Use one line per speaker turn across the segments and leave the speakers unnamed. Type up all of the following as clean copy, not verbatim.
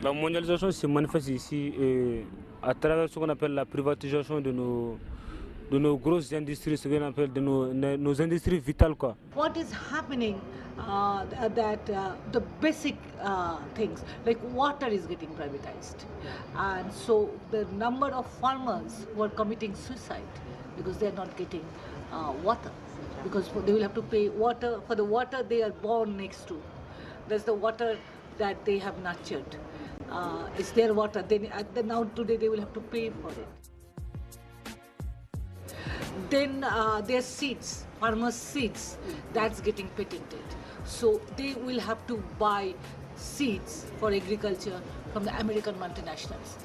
La mondialisation se manifeste ici à travers ce qu'on appelle la privatisation de nos grosses industries, ce qu'on appelle de nos industries vitales, quoi.
What is happening the basic things like water is getting privatized, and so the number of farmers who are committing suicide because they are not getting water, because they will have to pay water for the water they are born next to. There's the water that they have nurtured. It's their water. Now today they will have to pay for it. Then their seeds, farmers' seeds, that's getting patented. So they will have to buy seeds for agriculture from the American multinationals.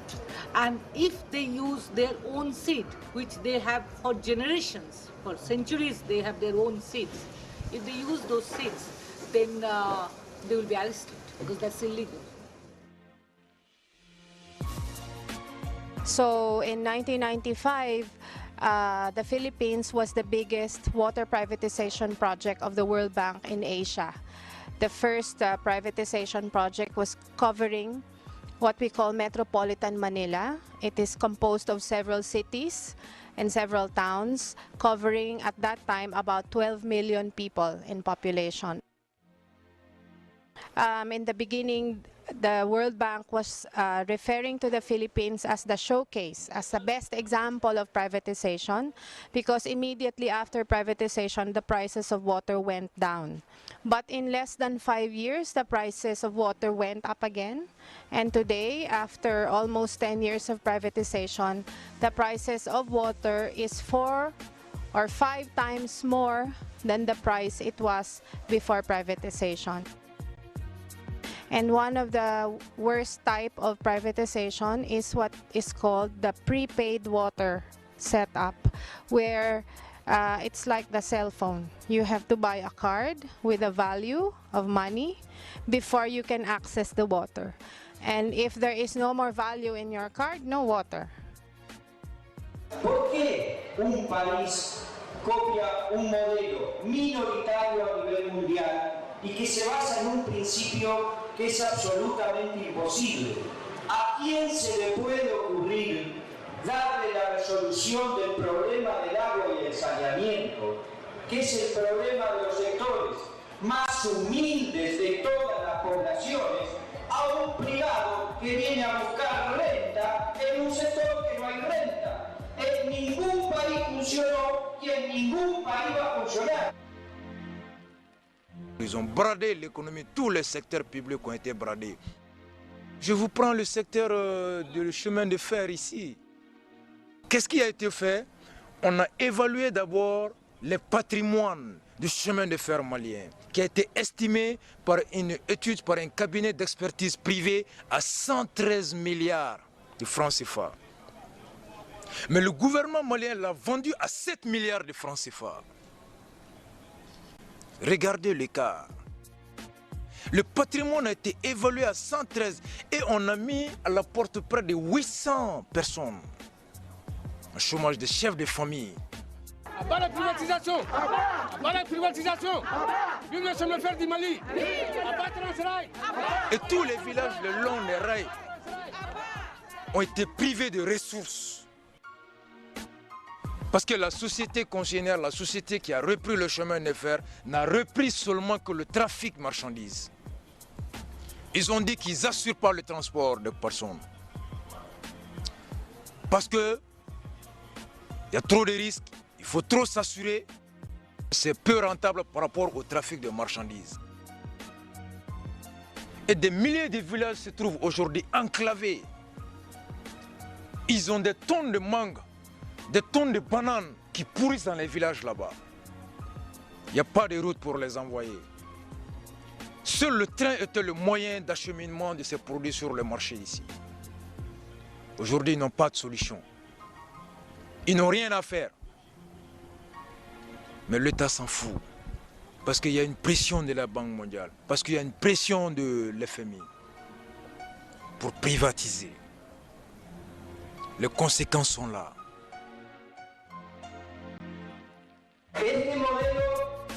And if they use their own seed, which they have for generations, for centuries they have their own seeds, if they use those seeds, then they will be arrested because that's illegal.
So in 1995, the Philippines was the biggest water privatization project of the World Bank in Asia. The first privatization project was covering what we call Metropolitan Manila. It is composed of several cities and several towns, covering at that time about 12 million people in population. In the beginning, the World Bank was referring to the Philippines as the showcase, as the best example of privatization, because immediately after privatization, the prices of water went down. But in less than 5 years, the prices of water went up again. And today, after almost 10 years of privatization, the prices of water is 4 or 5 times more than the price it was before privatization. And one of the worst type of privatization is what is called the prepaid water setup, where it's like the cell phone. You have to buy a card with a value of money before you can access the water. And if there is no more value in your card, no water.
¿Por qué un país copia un modelo minoritario a nivel mundial y que se basa en un principio que es absolutamente imposible? ¿A quién se le puede ocurrir darle la resolución del problema del agua y el saneamiento, que es el problema de los sectores más humildes de todas las poblaciones, a un privado que viene a buscar renta en un sector que no hay renta? En ningún país funcionó y en ningún país va a funcionar.
Ils ont bradé l'économie, tous les secteurs publics ont été bradés. Je vous prends le secteur du chemin de fer ici. Qu'est-ce qui a été fait? On a évalué d'abord les patrimoines du chemin de fer malien, qui a été estimé par une étude, par un cabinet d'expertise privé à 113 milliards de francs CFA. Mais le gouvernement malien l'a vendu à 7 milliards de francs CFA. Regardez l'écart. Le patrimoine a été évalué à 113 et on a mis à la porte près de 800 personnes. Un chômage de chefs de famille.
À bas la privatisation. À bas la privatisation. Vive le chemin de fer du Mali. À bas Transrail.
Et tous les villages le long des rails ont été privés de ressources. Parce que la société concessionnaire, la société qui a repris le chemin de fer, n'a repris seulement que le trafic marchandises. Ils ont dit qu'ils n'assurent pas le transport de personnes. Parce que il y a trop de risques, il faut trop s'assurer. C'est peu rentable par rapport au trafic de marchandises. Et des milliers de villages se trouvent aujourd'hui enclavés. Ils ont des tonnes de mangue, des tonnes de bananes qui pourrissent dans les villages là-bas. Il n'y a pas de route pour les envoyer. Seul le train était le moyen d'acheminement de ces produits sur le marché ici. Aujourd'hui, ils n'ont pas de solution. Ils n'ont rien à faire. Mais l'État s'en fout. Parce qu'il y a une pression de la Banque mondiale. Parce qu'il y a une pression de l'FMI. Pour privatiser. Les conséquences sont là.
Este modelo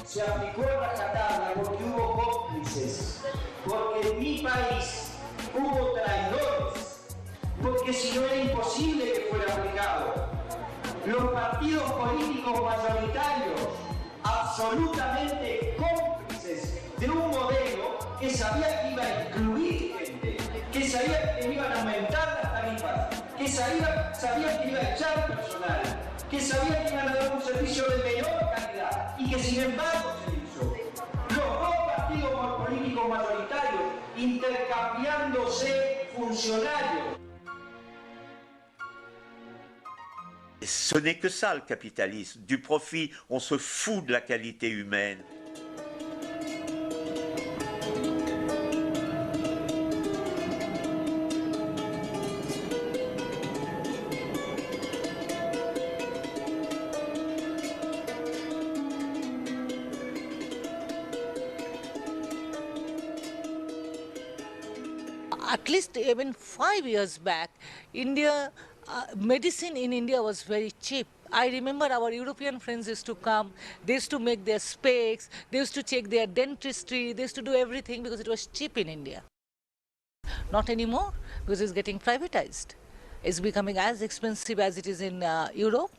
se aplicó a rajatabla porque hubo cómplices, porque en mi país hubo traidores. porque si no era imposible que fuera aplicado. Los partidos políticos mayoritarios, absolutamente cómplices de un modelo que sabía que iba a incluir gente, que sabía que iban a aumentar las tarifas, que sabía que iba a echar personal, que sabía que iban a dar un servicio de menor calidad y que sin embargo se hizo. Los dos partidos políticos mayoritarios intercambiándose funcionarios.
Ce n'est que ça le capitalisme. Du profit, on se fout de la qualité humaine.
At least even 5 years back, medicine in India was very cheap. I remember our European friends used to come, they used to make their specs, they used to check their dentistry, they used to do everything because it was cheap in India. Not anymore, because it's getting privatized. It's becoming as expensive as it is in Europe,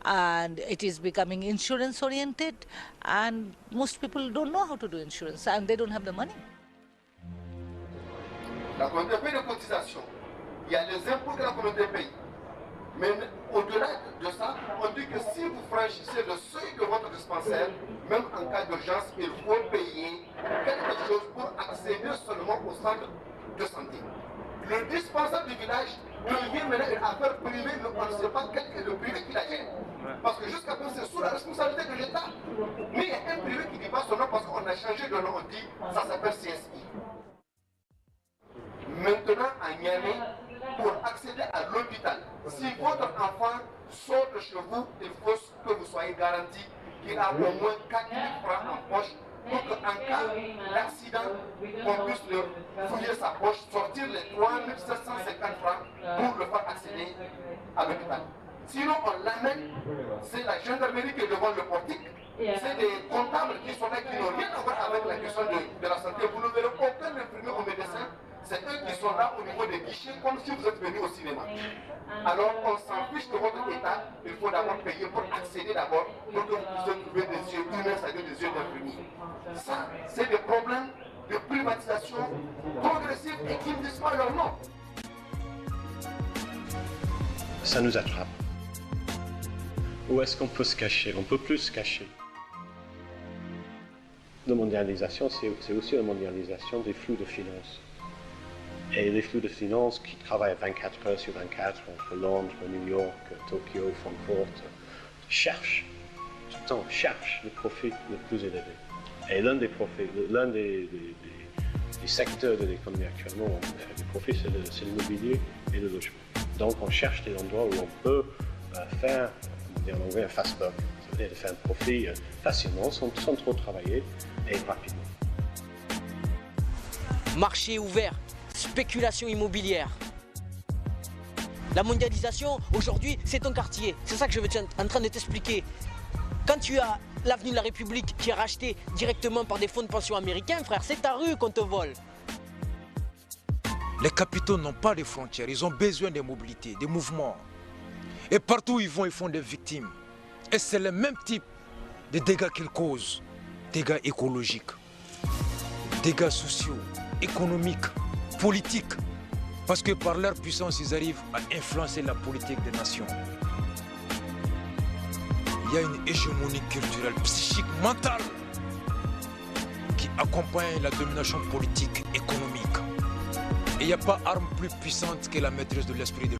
and it is becoming insurance oriented, and most people don't know how to do insurance and they don't have the money.
La communauté paye des cotisations. Il y a les impôts que la communauté paye. Mais au-delà de ça, on dit que si vous franchissez le seuil de votre dispensaire, même en cas d'urgence, il faut payer quelque chose pour accéder seulement au centre de santé. Le dispensaire du village devient maintenant une affaire privée, mais on ne sait pas quel est le privé qui la gère. Parce que jusqu'à présent, c'est sous la responsabilité de l'État. Mais il y a un privé qui ne dit pas son nom parce qu'on a changé de nom, on dit ça s'appelle CSI. Maintenant, à Niamey, pour accéder à l'hôpital, si votre enfant sort de chez vous, il faut que vous soyez garanti qu'il a au moins 4 000 francs en poche pour qu'en cas d'accident, on puisse le fouiller sa poche, sortir les 3 750 francs pour le faire accéder à l'hôpital. Sinon, on l'amène, c'est la gendarmerie qui est devant le portique, c'est des comptables qui sont là, qui n'ont rien à voir avec la question de la santé. Vous ne verrez aucun infirmier ou médecin. C'est eux qui sont là au niveau des guichets, comme si vous êtes venu au cinéma. Alors on s'en fiche de votre état, il faut d'abord payer pour accéder d'abord, pour que vous puissiez trouver des yeux humains, c'est-à-dire des yeux d'infirmiers. Ça, c'est des problèmes de privatisation progressive et qui ne disent pas leur nom.
Ça nous attrape. Où est-ce qu'on peut se cacher? On ne peut plus se cacher. La mondialisation, c'est aussi la mondialisation des flux de finances. Et les flux de finances qui travaillent 24 heures sur 24 entre Londres, New York, Tokyo, Francfort, cherchent, tout le temps, cherchent le profit le plus élevé. Et l'un des secteurs de l'économie actuellement où on peut faire du profit, c'est l'immobilier et le logement. Donc on cherche des endroits où on peut faire, on dit en anglais, un fast buck, ça veut dire de faire un profit facilement, sans trop travailler et rapidement.
Marché ouvert. Spéculation immobilière. La mondialisation, aujourd'hui, c'est ton quartier. C'est ça que je suis en train de t'expliquer. Quand tu as l'avenue de la République qui est rachetée directement par des fonds de pension américains, frère, c'est ta rue qu'on te vole.
Les capitaux n'ont pas de frontières, ils ont besoin de mobilité, de mouvements. Et partout où ils vont, ils font des victimes. Et c'est le même type de dégâts qu'ils causent. Dégâts écologiques, dégâts sociaux, économiques, politiques, parce que par leur puissance, ils arrivent à influencer la politique des nations. Il y a une hégémonie culturelle, psychique, mentale qui accompagne la domination politique, économique. Et il n'y a pas arme plus puissante que la maîtrise de l'esprit de